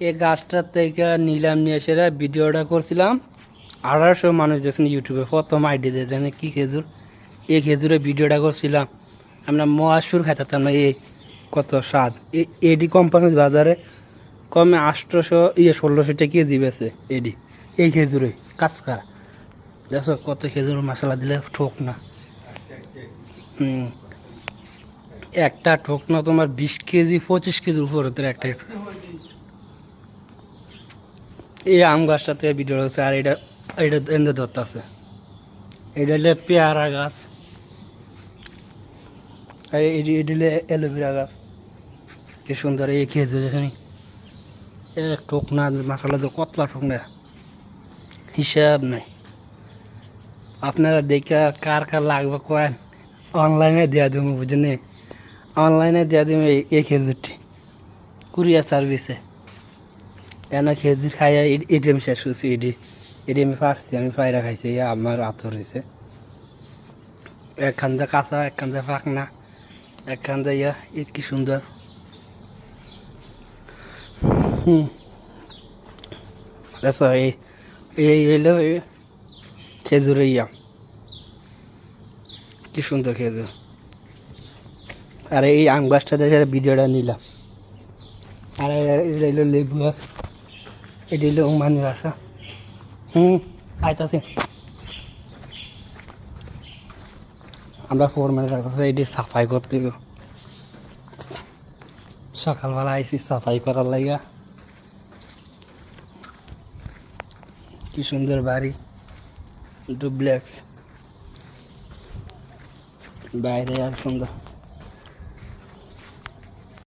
এই গাছটার থেকে নিলাম নিয়ে এসে ভিডিওটা করছিলাম। 1800 মানুষ দেখছেন ইউটিউবে, প্রথম আইডি দিয়েছেন কি খেজুর, এই খেজুরের ভিডিওটা করছিলাম। আমরা মহাসুর খাইতাম না, এই কত স্বাদ। এডি কোম্পানির বাজারে কমে 800 1600 টাকা কেজি বেছে এডি। এই খেজুরে কাঁচকা দেখো কত খেজুর মশলা দিলে ঠোক না। একটা ঠোক না তোমার 20 কেজি 25 কেজির উপর হতে একটা। এই আম গাছটাতে ভিডিও হচ্ছে, আর এটা এটা এনে ধরতে আছে। এটা হলে পেয়ারা গাছ, আর এটা হলে অ্যালোভেরা গাছ। কি সুন্দর এই খেয়েছে এখানে এক ঠোক না মশলা তো কতলা ঠোক না হিসাব নাই। আপনারা দেখে কার কার লাগবে কয়েন, অনলাইনে দেওয়া দেবো বুঝলেন, অনলাইনে দেওয়া দেবো এই খেজুরটি কুরিয়ার সার্ভিসে। কেন খেজুর খাইয়া এটি আমি শেষ করছি, এটি আমি পারছি, আমি পায়রা খাইছি, আমার আতর হয়েছে। একখান যা কাঁচা, একখান যা ফাঁক না, একখান যা ইয়া কি সুন্দর। আচ্ছা এই এলো খেজুরের ইয়া, কি সুন্দর খেজুর। আর এই আম গাছটা দেখে ভিডিওটা নিলাম। আর এটা হলো লেবু গাছ, এটি হলো উমানি গাছ। আইতাছে আমরা ফোরম্যান রাখতেছে, এটি সাফাই করতে হবে। সকালবেলা আইসি সাফাই করার লাগা। কি সুন্দর বাড়ি, ডুপ্লেক্স, বাইরে আর সুন্দর।